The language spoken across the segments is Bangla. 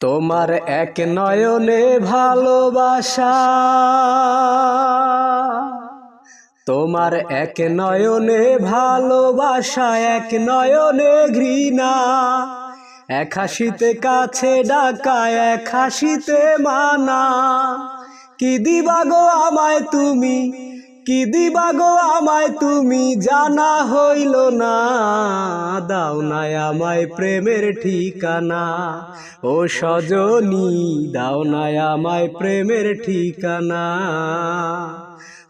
তোমার এক নয়নে ভালোবাসা, তোমার এক নয়নে ভালোবাসা, এক নয়নে ঘৃণা, এক হাসিতে কাছে ডাকা, এক হাসিতে মানা। কি দিবা গো আমায় তুমি, কি দিবা গো আমায় তুমি, জানা হইল না। দাও নাই আমায় প্রেমের ঠিকানা, ও সজনী দাও নাই আমায় প্রেমের ঠিকানা।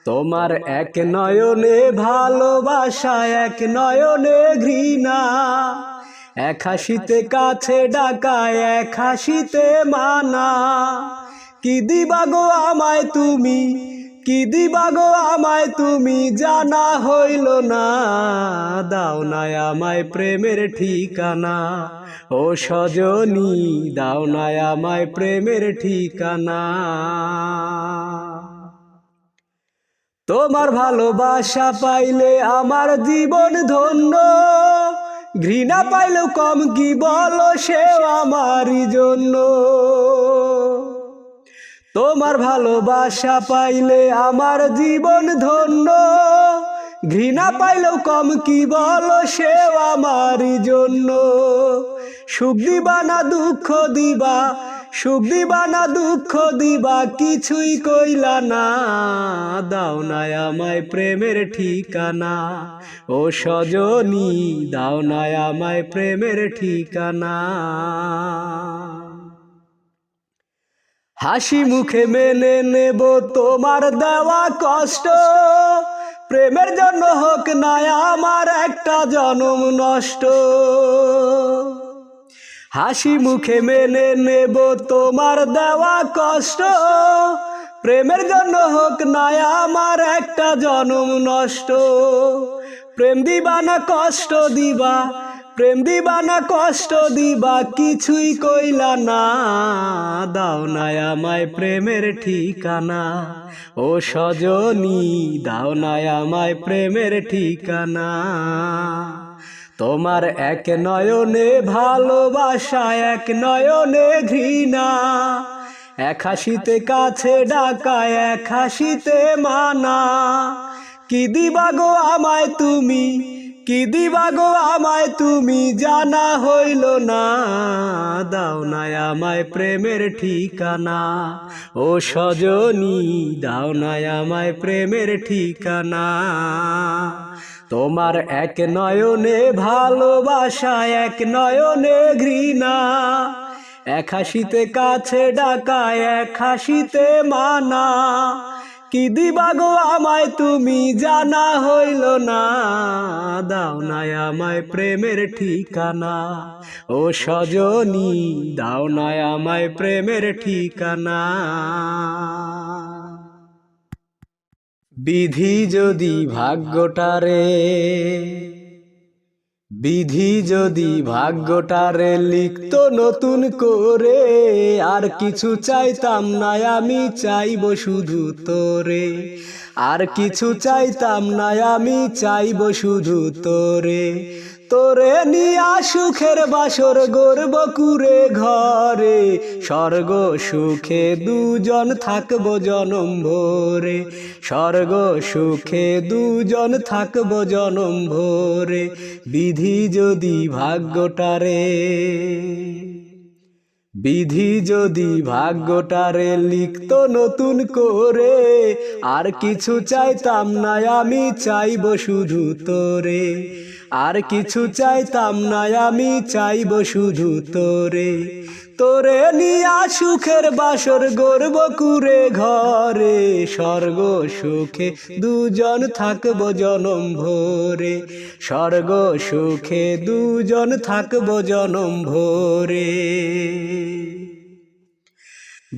তোমার এক নয়নে ভালোবাসা, এক নয়নে ঘৃণা, এক হাসিতে কাছে ডাকা, এক হাসিতে মানা। কি দিবা গো আমায় তুমি, কি দিবা গো আমায় তুমি, জানা হইল না। দাও নাই আমায় প্রেমের ঠিকানা, ও সজনী দাও নাই আমায় প্রেমের ঠিকানা। তোমার ভালোবাসা পাইলে আমার জীবন ধন্য, ঘৃণা পাইলেও কম কি বলো সেও আমারই জন্য। তোমার ভালোবাসা পাইলে আমার জীবন ধন্য, ঘৃণা পাইলেও কম কি বলো সেও আমারই জন্য। সুখ দিবা না দুঃখ দিবা, সুখ দিবা না দুঃখ দিবা, কিছুই কইলা না। দাও নাই আমায় প্রেমের ঠিকানা, ও সজনী দাও নাই আমায় প্রেমের ঠিকানা। হাসি মুখে মেনে নেব তোমার দেওয়া কষ্ট, প্রেমের জন্য হোক না আমার একটা জনম নষ্ট। হাসি মুখে মেনে নেব তোমার দেওয়া কষ্ট, প্রেমের জন্য হোক না আমার একটা জনম নষ্ট। প্রেম দিবা না কষ্ট দিবা, প্রেম দিবা না কষ্ট দিবা, কিছুই কইলা না। দাও নাই আমায় প্রেমের ঠিকানা, ও সজনী দাও নাই আমায় প্রেমের ঠিকানা। তোমার এক নয়নে ভালোবাসা, এক নয়নে ঘৃণা, এক হাসিতে কাছে ডাকা, এক হাসিতে মানা। কি দিবা গো আমায় তুমি, কি দিবা গো আমায় তুমি, জানা হইল না। দাও নাই আমায় প্রেমের ঠিকানা, ও সজনী দাও নাই আমায় প্রেমের ঠিকানা। তোমার এক নয়নে ভালোবাসা, এক নয়নে ঘৃণা, এক হাসিতে কাছে ডাকা, এক হাসিতে মানা। কি দিবা গো আমায় তুমি, জানা হইল না। দাও নাই আমায় প্রেমের ঠিকানা, ও সজনী দাও নাই আমায় প্রেমের ঠিকানা। বিধি যদি ভাগ্যটারে, বিধি যদি ভাগ্যটারে লিখতো নতুন করে, আর কিছু চাইতাম না আমি, চাইব শুধু তোরে। আর কিছু চাইতাম না আমি, চাইব শুধু তোরে। তোরে নিয়া সুখের বাসর গড়ব কুরে ঘরে, স্বর্গ সুখে দুজন থাকবো জনম ভরে। স্বর্গ সুখে দুজন থাকবো জনম ভরে। বিধি যদি ভাগ্যটারে, বিধি যদি ভাগ্যটারে লিখতো নতুন করে, আর কিছু চাইতাম না আমি, চাইব শুধু তোরে। আর কিছু চাইতাম না আমি, চাইব শুধু তোরে। তোরে নিয়া সুখের বাসর গড়ব কুরে ঘরে, স্বর্গ সুখে দুজন থাকবো জনম ভরে। স্বর্গ সুখে দুজন থাকবো জনম ভরে।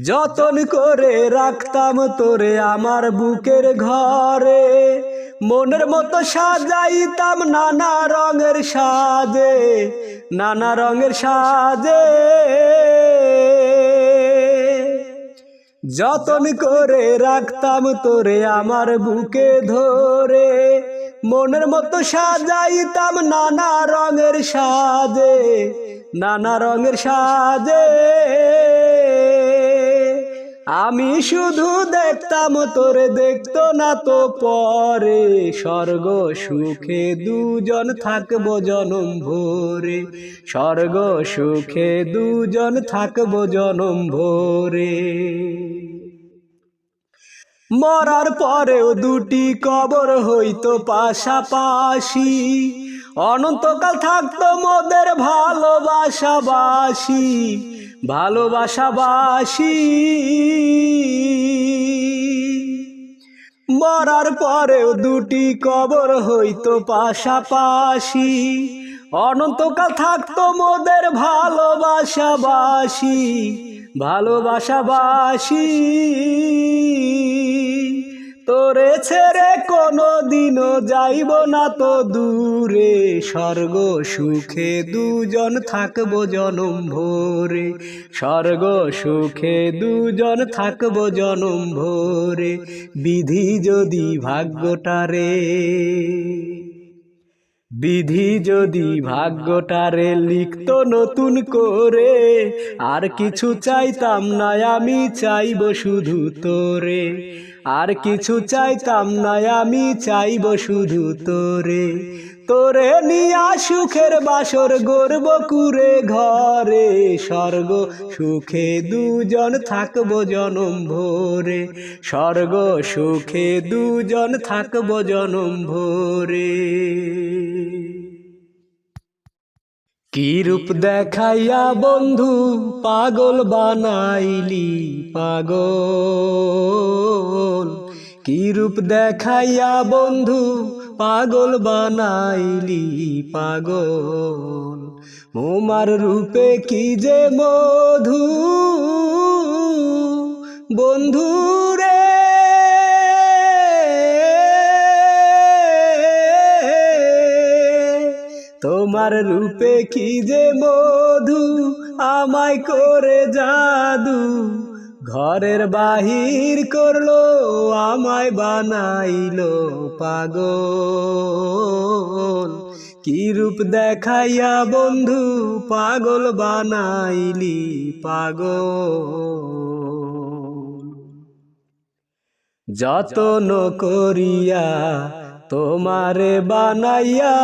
যতন করে রাখতাম তোরে আমার বুকের ঘরে, মনের মতো সাজাইতাম নানা রঙের সাজে, নানা রঙের সাজে। যতন করে রাখতাম তোরে আমার বুকে ধরে, মনের মতো সাজাইতাম নানা রঙের সাজে, নানা রঙের সাজে। আমি শুধু দেখতাম তোরে, দেখতো না তো পরে। স্বর্গ সুখে দুজন থাকবো জনম ভোরে, স্বর্গ সুখে দুজন থাকবো জনম ভোরে। মরার পরেও দুটি কবর হইতো পাশাপাশি, অনন্তকাল থাকতো মোদের ভালোবাসাবাসি, ভালোবাসাবাসি। মরার পরেও দুটি কবর হইতো পাশাপাশি, অনন্তকাল থাকতো মোদের ভালোবাসাবাসি, ভালোবাসাবাসি। তোরে ছেড়ে কোনো দিনও যাইব না তো দূরে, স্বর্গ সুখে দুজন থাকবো জনম ভোরে, স্বর্গ সুখে দুজন থাকবো জনম ভোরে। বিধি যদি ভাগ্যটারে, বিধি যদি ভাগ্যটারে লিখতো নতুন করে, আর কিছু চাইতাম না আমি, চাইব শুধু তোরে। আর কিছু চাইতাম না আমি, চাইব শুধু তোরে। তোরে নিয়া সুখের বাসর গড়ব কুরে ঘরে, স্বর্গ সুখে দুজন থাকবো জনম ভোরে, স্বর্গ সুখে দুজন থাকবো জনম ভোরে। কি রূপ দেখাইয়া বন্ধু পাগল বানাইলি পাগল, কি রূপ দেখাইয়া বন্ধু পাগল বানাইলি পাগল। তোমার রূপে কি যে মধু বন্ধু রে, তোমার রূপে কি যে মধু, আমায় করে জাদু। ঘরের বাহির করলো আমায় বানাইলো পাগল। কি রূপ দেখাইয়া বন্ধু পাগল বানাইলি পাগল। যতন করিয়া তোমারে বানাইয়া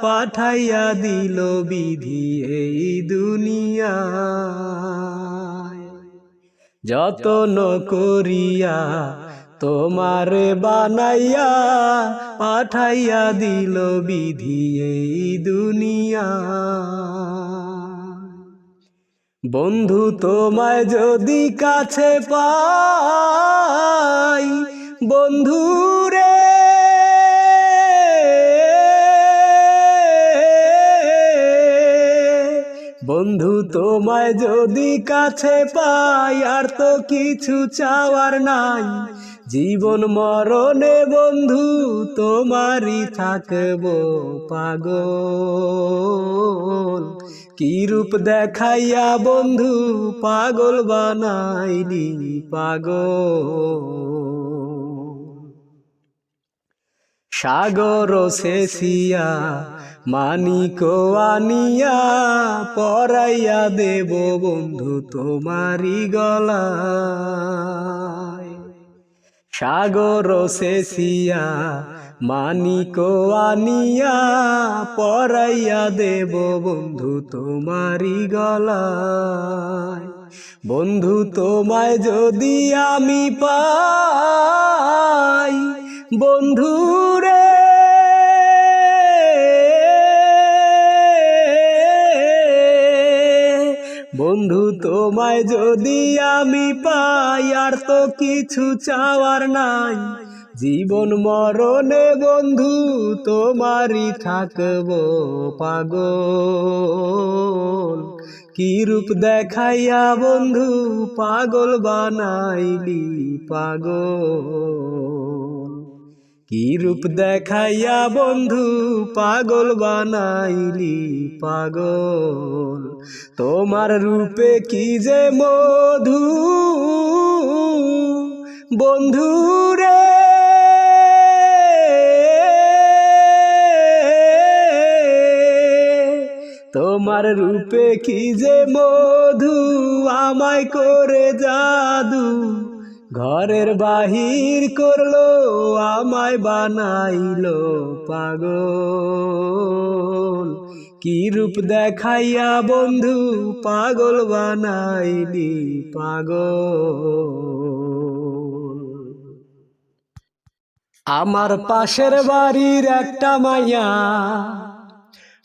পাঠাইয়া দিল বিধি এই দুনিয়ায়। যতন করিয়া তোমারে বানাইয়া পাঠাইয়া দিল বিধি এই দুনিয়ায়। বন্ধু তোমায় যদি কাছে পাই বন্ধু রে, বন্ধু তোমায় যদি কাছে পাই, আর তো কিছু চাওয়ার নাই। জীবন মরণে বন্ধু তোমারই থাকবো পাগল। কি রূপ দেখাইয়া বন্ধু পাগল বানাইলি পাগল। সাগর শেষিয়া মানিক আনিয়া পরাইয়া দেব বন্ধু তোমারি গলায়। সাগর শেষিয়া মানিক আনিয়া পরাইয়া দেব বন্ধু তোমারি গলায়। বন্ধু তোমায় যদি আমি পাই বন্ধু রে, বন্ধু তোমায় যদি আমি পাই, আর তো কিছু চাওয়ার নাই। জীবন মরণে বন্ধু তোমারই থাকবো পাগল। কি রূপ দেখাইয়া বন্ধু পাগল বানাইলি পাগল। কি রূপ দেখাইয়া বন্ধু পাগল বানাইলি পাগল। তোমার রূপে কি যে মধু বন্ধু রে, তোমার তোমার রূপে কি যে মধু, আমায় করে জাদু, ঘরের বাহির করলো, আমায় বানাইলো পাগল। কি রূপ দেখাইয়া বন্ধু পাগল বানাইলি পাগল। আমার পাশের বাড়ির একটা মাইয়া,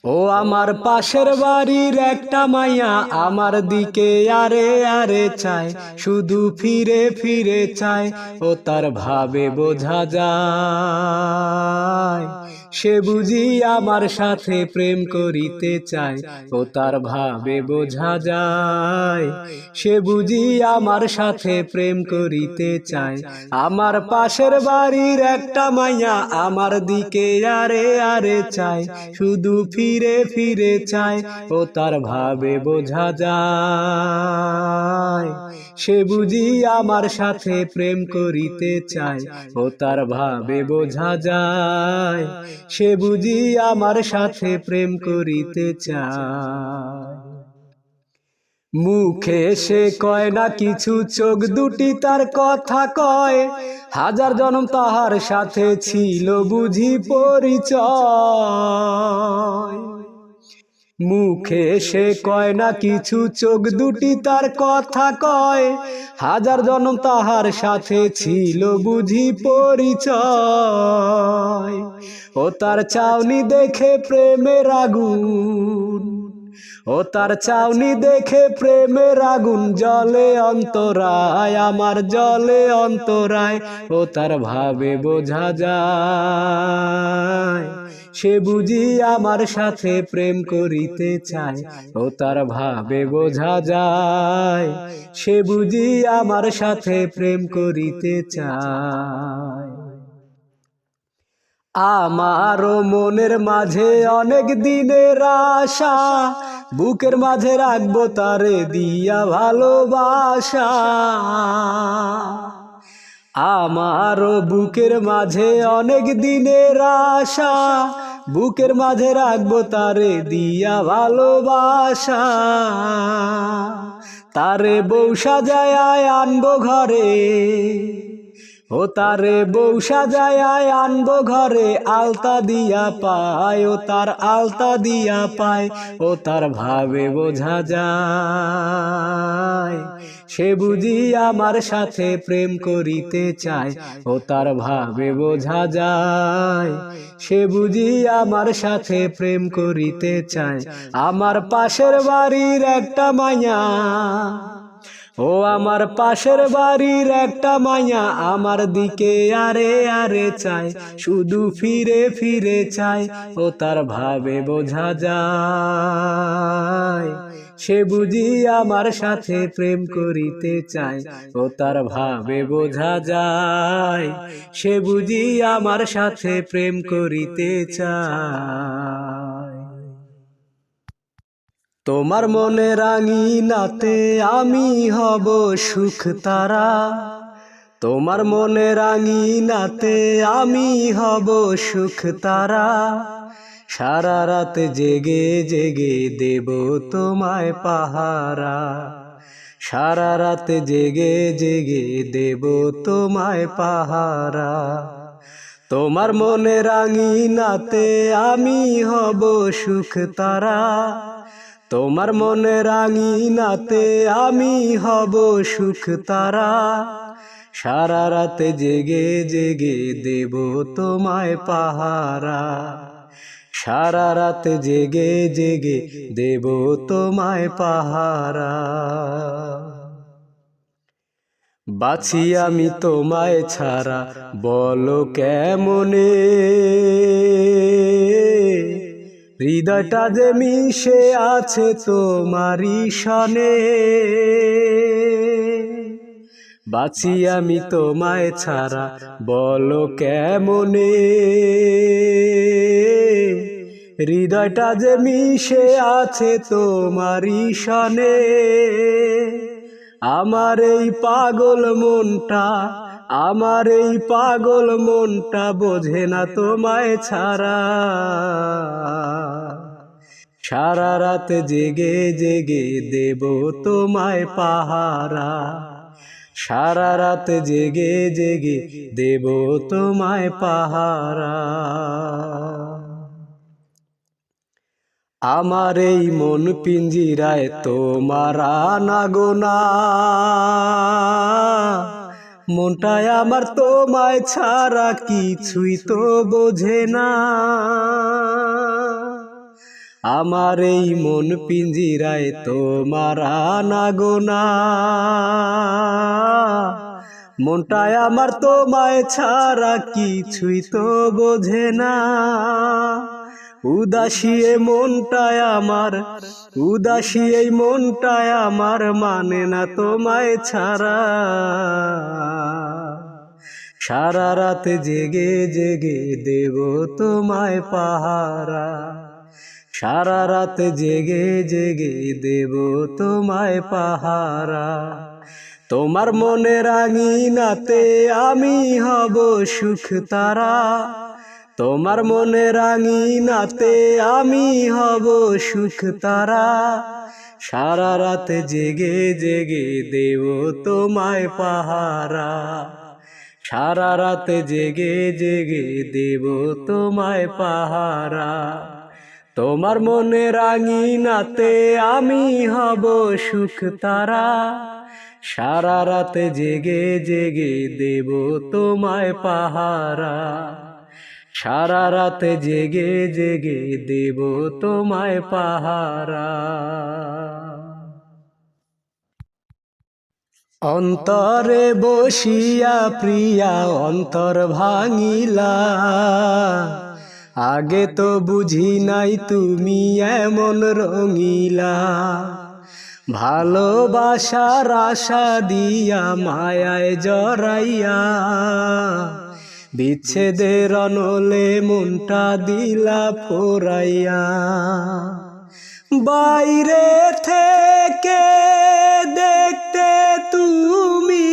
ও আমার পাশের বাড়ির একটা মাইয়া, আমার দিকে আরে আরে চায়, শুধু ফিরে ফিরে চায়, ও তার ভাবে বোঝা যায় সে বুঝি আমার সাথে প্রেম করিতে চায়, ও তার ভাবে বোঝা যায় সে বুঝি আমার সাথে প্রেম করিতে চায়। আমার পাশের বাড়ির একটা মাইয়া, আমার দিকে আরে আরে চায়, শুধু ফিরে ফিরে চায়, ও তার ভাবে বোঝা যায় সে বুঝি আমার সাথে প্রেম করিতে চায়, ও তার ভাবে বোঝা যায় সে বুঝি আমার সাথে প্রেম করিতে চায়। মুখে সে কয় না কিছু, চোখ দুটি তার কথা কয়, হাজার জনম তাহার সাথে ছিল বুঝি পরিচয়। মুখে সে কয় না কিছু, চোখ দুটি তার কথা কয়, হাজার জনম তাহার সাথে ছিল বুঝি পরিচয়। ও তার চাউনি দেখে প্রেমের আগুন, ও তার চাউনি দেখে প্রেমের আগুন জ্বলে অন্তরায়, আমার জ্বলে অন্তরায়, ও তার ভাবে বোঝা যায় সে বুঝি আমার সাথে প্রেম করিতে চায়, ও তার ভাবে বোঝা যায় সে বুঝি আমার সাথে প্রেম করিতে চায়। আমারও মনের মাঝে অনেক দিনের আশা, বুকের মাঝে রাখবো তারে দিয়া ভালোবাসা। আমারও বুকের মাঝে অনেক দিনের আশা, বুকের মাঝে রাখবো তারে দিয়া ভালোবাসা। তারে বউ সাজায় আনবো ঘরে, ও তারে বউ সাজায় আনবো ঘরে, আলতা দিয়া পায়, ও তার আলতা দিয়া পায়, ও তার ভাবে বোঝা যায় সে বুঝি আমার সাথে প্রেম করিতে চায়, ও তার ভাবে বোঝা যায় সে বুঝি আমার সাথে প্রেম করিতে চায়। আমার পাশের বাড়ির একটা মাইয়া, ও আমার পাশের বাড়ির একটা মাইয়া, আমার দিকে আরে আরে চায়, শুধু ফিরে ফিরে চায়, ও তার ভাবে বোঝা যায় সে বুঝি আমার সাথে প্রেম করিতে চায়, ও তার ভাবে বোঝা যায় সে বুঝি আমার সাথে প্রেম করিতে চায়। তোমার মনে রাঙিনাতে আমি হব সুখ তারা, তোমার মনে রাঙিনাতে আমি হব সুখ তারা, সারা রাত জেগে জেগে দেব তোমায় পাহারা, সারা রাত জেগে জেগে দেব তোমায় পাহারা। তোমার মনে রাঙিনাতে আমি হব সুখ তারা, তোমার মনে রাঙিনাতে আমি হব সুখ তারা, সারা রাত জেগে জেগে দেব তোমায় পাহারা, সারা রাত জেগে জেগে দেব তোমায় পাহারা। বাছি আমি তোমায় ছাড়া বলো কেমনে, হৃদয়টা যে মিশে আছে তোমারই সনে। বাছি আমি তোমায় ছাড়া বলো কেমনে, হৃদয়টা যে মিশে আছে তোমারই সনে। আমার এই পাগল মনটা, আমার এই পাগল মনটা বোঝে না তোমায় ছাড়া, সারা রাত জেগে জেগে দেব তোমায় পাহারা, সারা রাত জেগে জেগে দেব তোমায় পাহারা। আমার এই মন পিঞ্জিরায় তোমার আনাগোনা, মনটায় আমার তোমায় ছাড়া কিছুই তো বোঝে না। আমার এই মন পিঞ্জিরায় তোমার আনাগোনা, মনটায় আমার তোমায় ছাড়া কিছুই তো বোঝে না। উদাসী এই মনটায় আমার, উদাসী এই মনটায় আমার মানে না তোমায় ছাড়া। সারা রাত জেগে জেগে দেব তোমায় পাহারা, সারা রাত জেগে জেগে দেব তোমায় পাহারা। তোমার মনের আঙিনাতে আমি হব সুখ তারা, তোমার মনের আঙিনাতে আমি হব সুখ তারা। সারা রাত জেগে জেগে দেব তোমায় পাহারা, সারা রাত জেগে জেগে দেব তোমায় পাহারা। তোমার মনের আঙিনাতে আমি হব সুখ তারা, সারা রাত জেগে জেগে দেব তোমায় পাহারা, সারা রাত জেগে জেগে দেব তোমায় পাহারা। অন্তরে বসিয়া প্রিয়া অন্তর ভাঙিলা, আগে তো বুঝি নাই তুমি এমন রঙিলা। ভালোবাসার আশা দিয়া মায়ায় জড়াইয়া, বিচ্ছেদের অনলে মনটা দিলা পোড়াইয়া। বাইরে থেকে দেখতে তুমি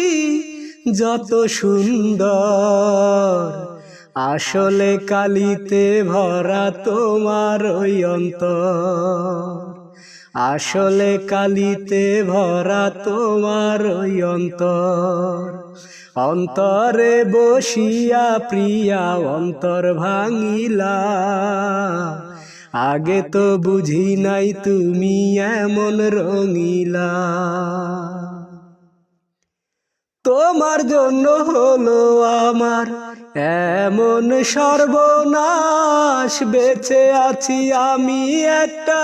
যত সুন্দর, আসলে কালিতে ভরা তোমার ওই অন্তর, আসলে কালিতে ভরা তোমার ওই অন্তর। অন্তরে বসিয়া প্রিয়া অন্তর ভাঙিলা, আগে তো বুঝি নাই তুমি এমন রঙিলা। তোমার জন্য হলো আমার এমন সর্বনাশ, বেঁচে আছি আমি একটা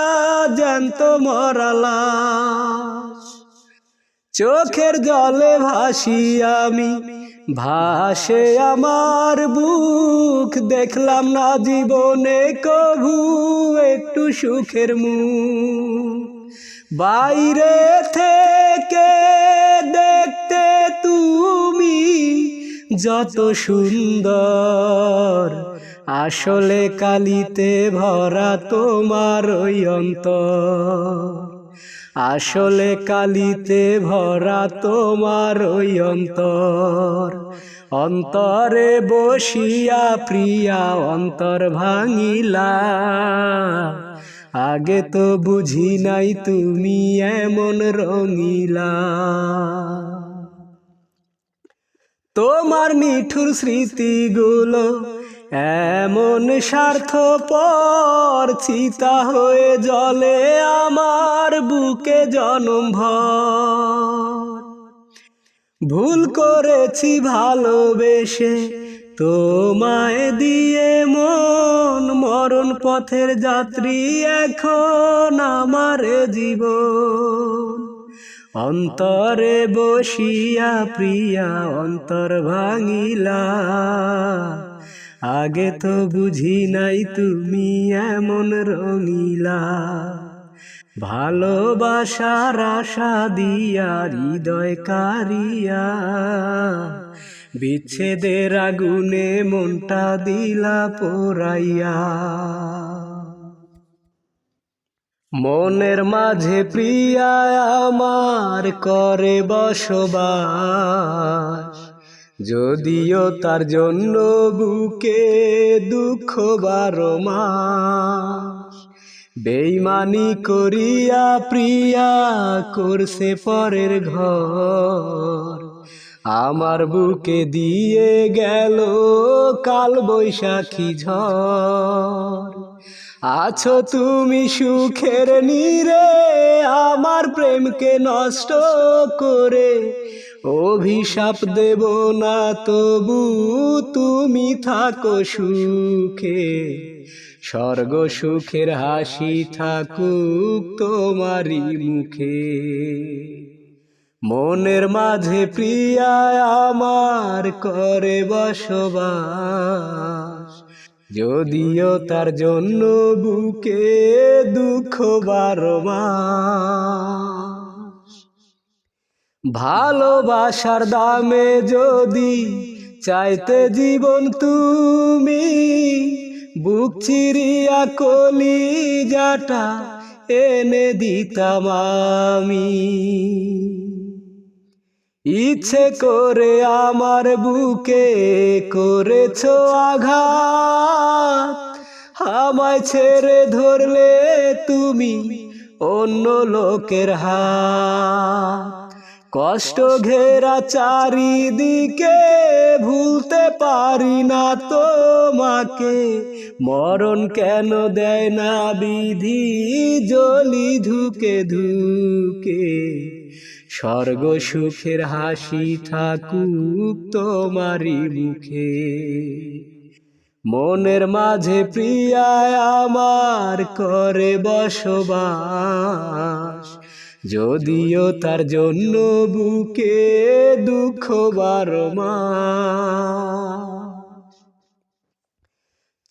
জ্যান্ত মরা লাশ। চোখের জলে ভাসি আমি, ভাসে আমার বুক, দেখলাম না জীবনে কভু একটু সুখের মুখ। বাইরে থেকে দেখতে তুমি যত সুন্দর, আসলে কালিতে ভরা তোমার ওই অন্তর, আসলে কালিতে ভরা তোমার ওই অন্তর। অন্তরে বসিয়া প্রিয়া অন্তর ভাঙিলা, আগে তো বুঝি নাই তুমি এমন রঙিলা। তোমার নিঠুর স্মৃতিগুলো এমন স্বার্থপর, চিতা হয়ে জ্বলে আমার বুকে জনমভর। ভুল করেছি ভালোবেসে তোমায় দিয়ে মন, মরণ পথের যাত্রী এখন আমার জীবন। অন্তরে বসিয়া প্রিয়া অন্তর ভাঙিলা, আগে তো বুঝি নাই তুমি এমন রঙিলা। ভালোবাসার আশা দিয়া হৃদয় কারিয়া, বিচ্ছেদের আগুনে মনটা দিলা পোড়াইয়া। মনের মাঝে প্রিয়া আমার করে বসবাস, যদিও তার জন্য বুকে দুঃখ 12 মাস। বেইমানি করিয়া প্রিয়া করছে পরের ঘর, আমার বুকে দিয়ে গেল কাল বৈশাখী ঝড়। আছো তুমি সুখের নীরে আমার প্রেমকে নষ্ট করে, অভিশাপ দেব না তবু তুমি থাকো সুখে, স্বর্গ সুখের হাসি থাকুক তোমারই মুখে। মনের মাঝে প্রিয়া আমার করে বসবাস, যদিও তার জন্য বুকে দুঃখ 12 মাস। ভালোবাসার দামে যদি চাইতে জীবন তুমি, বুক চিরিয়া কলিজাটা এনে দিতাম আমি। ইচ্ছে করে আমার বুকে করেছ আঘাত, আমায় ছেড়ে ধরলে তুমি অন্য লোকের হাত। কষ্ট ঘেরা চারিদিকে ভুলতে পারি না তোমাকে, মরণ কেন দেয় না বিধি জ্বলি ধুকে ধুকে, স্বর্গ সুখের হাসি থাকুক তোমারই মুখে। মনের মাঝে প্রিয়া আমার করে বসবাস, যদিও তার জন্য বুকে দুঃখ 12 মাস।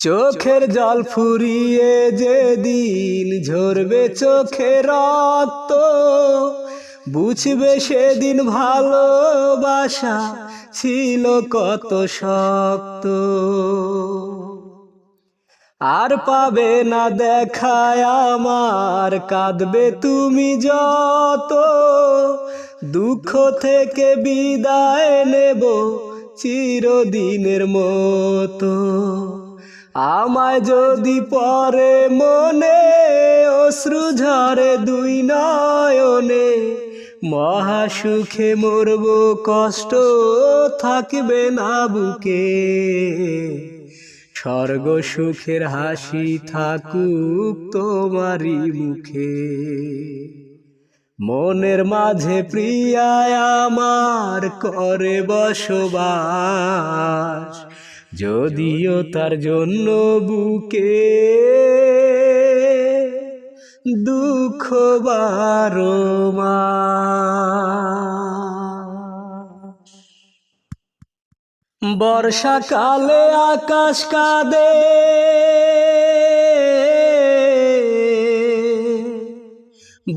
চোখের জল ফুরিয়ে যেদিন ঝরবে চোখে রক্ত, বুঝবে সেদিন ভালোবাসা ছিল কত শক্ত। আর পাবে না দেখায় আমার, কাঁদবে তুমি যত, দুঃখ থেকে বিদায় নেব চিরদিনের মতো। আমায় যদি পরে মনে অশ্রু ঝরে 2 নয়নে, মহাসুখে মরব কষ্ট থাকবে না বুকে, স্বর্গ সুখের হাসি থাকুক তোমারই মুখে। মনের মাঝে প্রিয়া আমার করে বসবাস, যদিও তার জন্য বুকে দুঃখ 12 মাস। বর্ষাকালে আকাশ কাঁদে,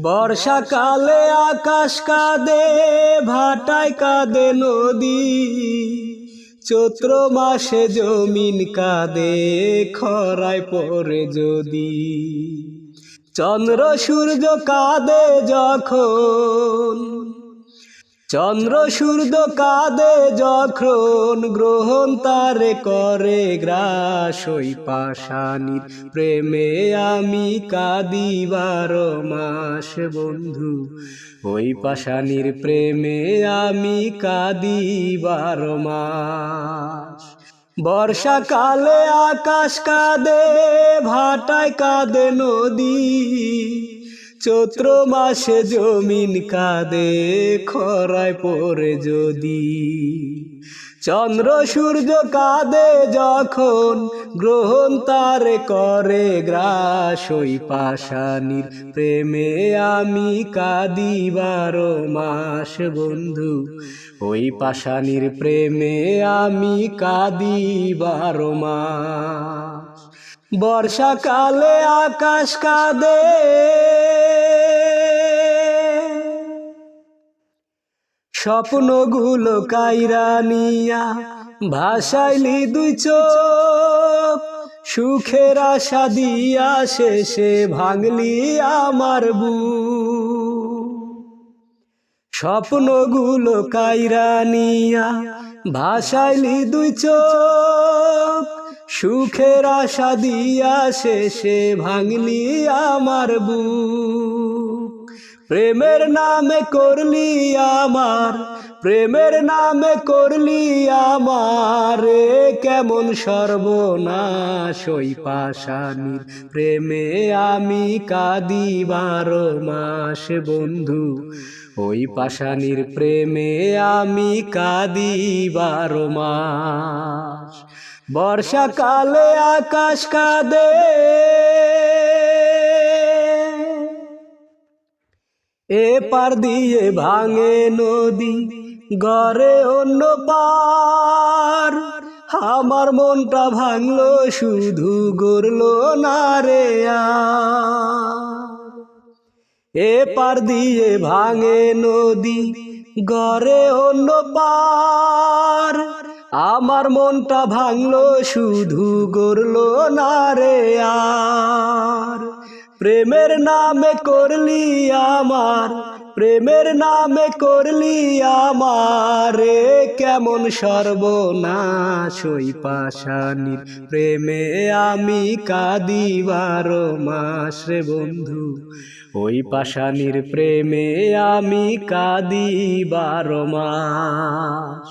বর্ষাকালে আকাশ কাঁদে, ভাটায় কাঁদে নদী, চৈত্র মাসে জমিন কাঁদে খরায় পড়ে যদি। চন্দ্র সূর্য কাঁদে যখন, চন্দ্র সূর্য কাঁদে যখন, গ্রহণ তারে করে গ্রাস। ওই পাষাণীর প্রেমে আমি কাঁদি 12 মাস বন্ধু, ওই পাষাণীর প্রেমে আমি কাঁদি 12 মাস। বর্ষাকালে আকাশ কাঁদে, ভাটায় কাঁদে নদী, চৈত্র মাসে জমিন কাঁদে খরায় পড়ে যদি। চন্দ্র সূর্য কাঁদে যখন, গ্রহণ তারে করে গ্রাস। ওই পাষাণীর প্রেমে আমি কাঁদি 12 মাস বন্ধু, ওই পাষাণীর প্রেমে আমি কাঁদি 12 মাস। বর্ষাকালে আকাশ কাঁদে, স্বপ্নগুলো কাইরা নিয়া ভাসাইলি 2 চোখ, সুখের আশা দিয়া শেষে ভাঙলি আমার বুক। স্বপ্নগুলো কাইরা নিয়া ভাসাইলি 2 চোখ, সুখের আশা দিয়া শেষে ভাঙলি আমার বুক। প্রেমের নামে করলি আমার, প্রেমের নামে করলি আমার কেমন সর্বনাশ। ওই পাষাণীর প্রেমে আমি কাঁদি 12 মাস বন্ধু, ওই পাষাণীর প্রেমে আমি কাঁদি 12 মাস। বর্ষাকালে আকাশ কাঁদে, এপার দিয়ে ভাঙে নদী, গড়ে অন্য পার। আমার মনটা ভাঙলো শুধু গড়লো না রে আর। এপার দিয়ে ভাঙে নদী, গড়ে অন্য পার। আমার মনটা ভাঙলো শুধু গড়লো না রে আর। প্রেমের নামে করলি আমার, প্রেমের নামে করলি আমার কেমন সর্বনাশ। ওই পাষাণীর প্রেমে আমি কাঁদি 12 মাস রে বন্ধু, ওই পাষাণীর প্রেমে আমি কাঁদি 12 মাস।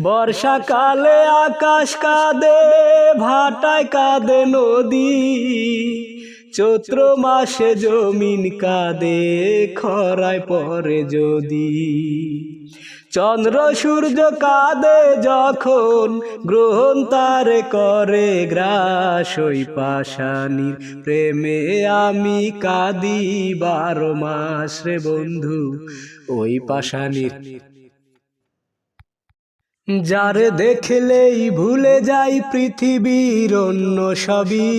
বর্ষাকালে আকাশ কাঁদে, ভাটায় কাঁদে নদী, চৈত্র মাসে জমিন কাঁদে খরায় পড়ে যদি। চন্দ্র সূর্য কাঁদে যখন, গ্রহণ তারে করে গ্রাস। ওই পাষাণীর প্রেমে আমি কাঁদি 12 মাস রে বন্ধু, ওই পাষাণীর। যারে দেখলেই ভুলে যাই পৃথিবীর অন্য সবই,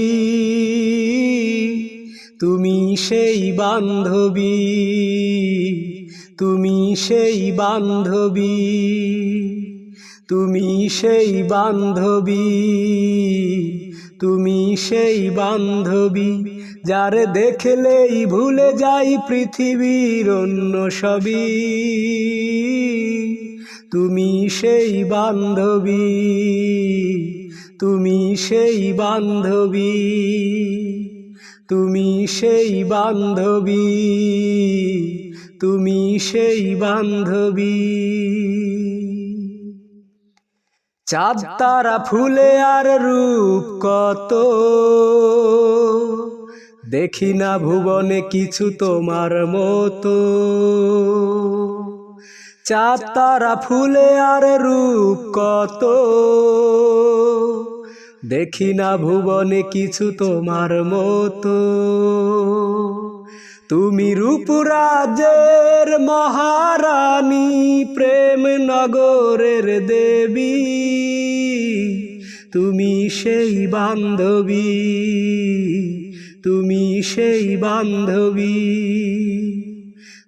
তুমি সেই বান্ধবী, তুমি সেই বান্ধবী, তুমি সেই বান্ধবী, তুমি সেই বান্ধবী। যারে দেখলেই ভুলে যাই পৃথিবীর অন্য সবই, তুমি সেই বান্ধবী, তুমি সেই বান্ধবী, তুমি সেই বান্ধবী, তুমি সেই বান্ধবী। চাঁদ তারা ফুলে আর রূপ কত, দেখি না ভুবনে কিছু তোমার মতো। চাঁদ তারা ফুলে আর রূপ কত, দেখি না ভুবনে কিছু তোমার মতো। তুমি রূপরাজের মহারানী, প্রেম নগরের দেবী, তুমি সেই বান্ধবী, তুমি সেই বান্ধবী,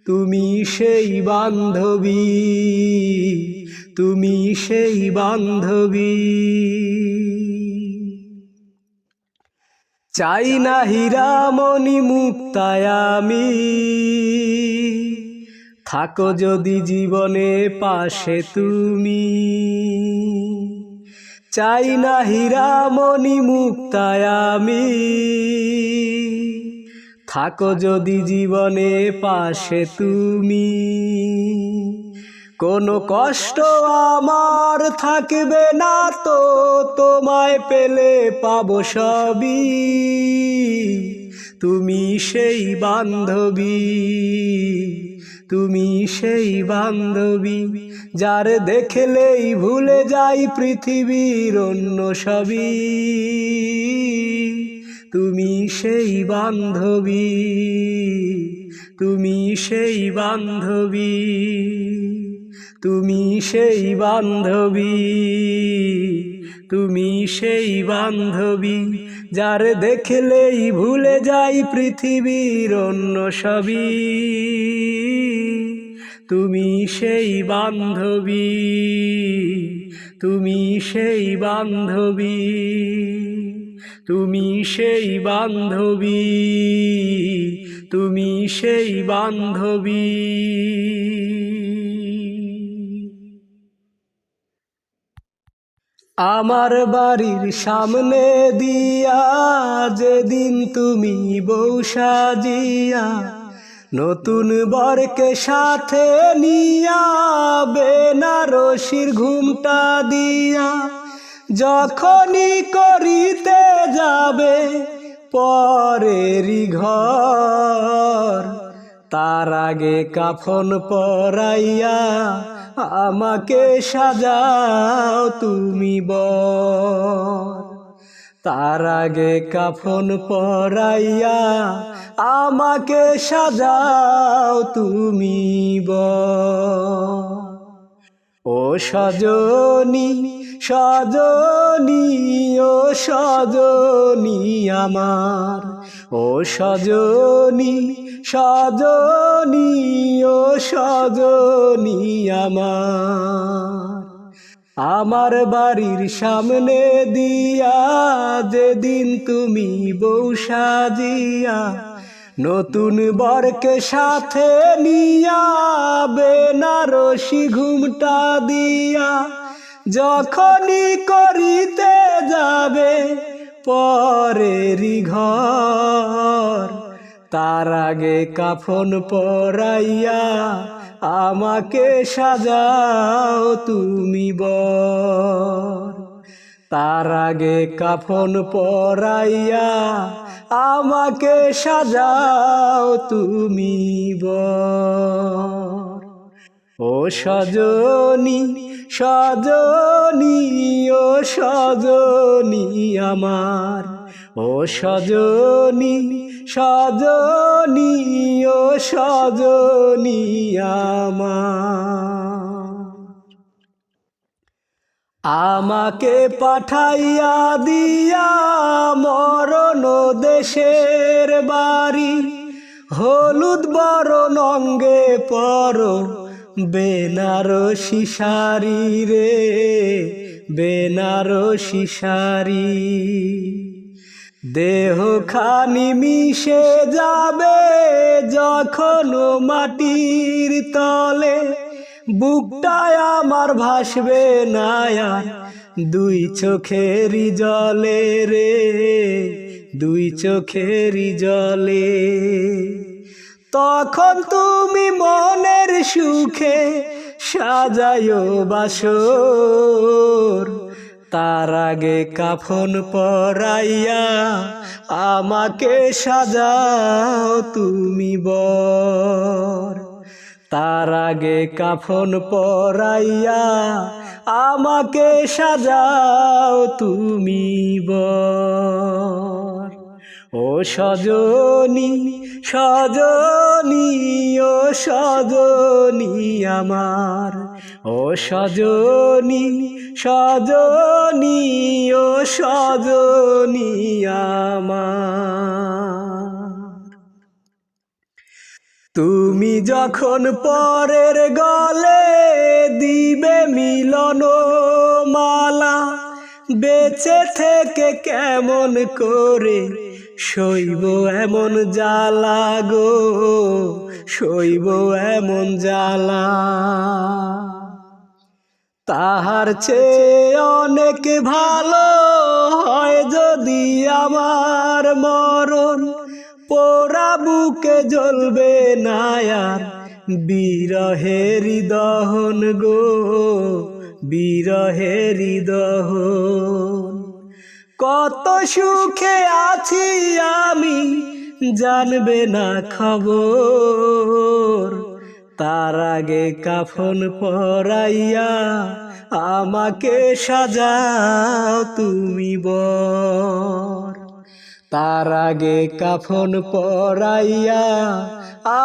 তুমি সেই বান্ধবী, তুমি সেই বান্ধবী। চাই না হীরা মণি মুক্তায় আমি, থাকো যদি জীবনে পাশে তুমি। চাই না হীরা মণি মুক্তায় আমি, থাকো যদি জীবনে পাশে তুমি। কোনো কষ্ট আমার থাকবে না তো, তোমায় পেলে পাবো সবই। তুমি সেই বান্ধবী, তুমি সেই বান্ধবী। যারে দেখলেই ভুলে যাই পৃথিবীর অন্য সবই, তুমি সেই বান্ধবী, তুমি সেই বান্ধবী, তুমি সেই বান্ধবী, তুমি সেই বান্ধবী। যারে দেখলেই ভুলে যাই পৃথিবীর অন্য সবই, তুমি সেই বান্ধবী, তুমি সেই বান্ধবী, তুমি সেই বান্ধবী, তুমি সেই বান্ধবী। আমার বাড়ির সামনে দিয়া যেদিন তুমি বউ সাজিয়া নতুন বরকে সাথে নিয়া বেনারসির ঘুমটা দিয়া যখনই করিতে যাবে পরেরই ঘর, তার আগে কাফন পরাইয়া আমাকে সাজাও তুমি বর। তার আগে কাফন পরাইয়া আমাকে সাজাও তুমি বর। ও সজনী সজনী ও সজনী আমার, ও সজনী সজনী ও সজনী আমার। আমার বাড়ির সামনে দিয়া যেদিন তুমি বউ সাজিয়া নতুন বরকে সাথে নিয়া বেনারসি ঘুমটা দিয়া যখনই করিতে যাবে পরেরই ঘর, তার আগে কাফন পরাইয়া আমাকে সাজাও তুমি বর। তার আগে কাফন পরাইয়া আমাকে সাজাও তুমি বর। ও সজনী সজনী ও সজনী আমার, ও সজনী সজনী ও সজনী আমার। আমাকে পাঠাইয়া দিয়া মরণ দেশের বাড়ি, হলুদ বরণ অঙ্গে পর বেনারসি শাড়ি রে বেনারসি শাড়ি। দেহ খানি মিশে যাবে যখন মাটির তলে, বুকটায় আমার ভাসবে না আর দুই চোখেরই জলে রে দুই চোখেরই জলে। তখন তুমি মনের সুখে সাজায়ো বাসর, তার আগে কাফন পরাইয়া আমাকে সাজাও তুমি বর। তার আগে কাফন পরাইয়া আমাকে সাজাও তুমি বর। ও সজনী সজনী ও সজনী আমার, ও সজনী সজনী ও সজনী আমার। তুমি যখন পরের গলে দিবে মিলন মালা, বেঁচে থেকে কেমন করে সইব এমন জ্বালা গো সইব এমন জ্বালা। তাহার চেয়ে অনেক ভালো হয় যদি আমার মরণ, পোড়া বুকে জ্বলবে না আর বিরহেরি দহন গো বিরহেরি দহন। কত সুখে আছি আমি জানবে না খবর, তার আগে কাফন পরাইয়া আমাকে সাজাও তুমি বর। তার আগে কাফন পরাইয়া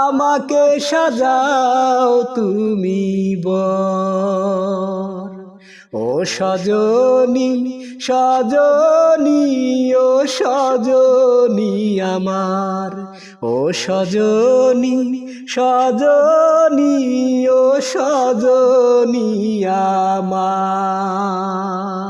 আমাকে সাজাও তুমি বর। ও সজনী সজনী ও সজনী আমার, ও সজনী সজনী ও সজনী আমার।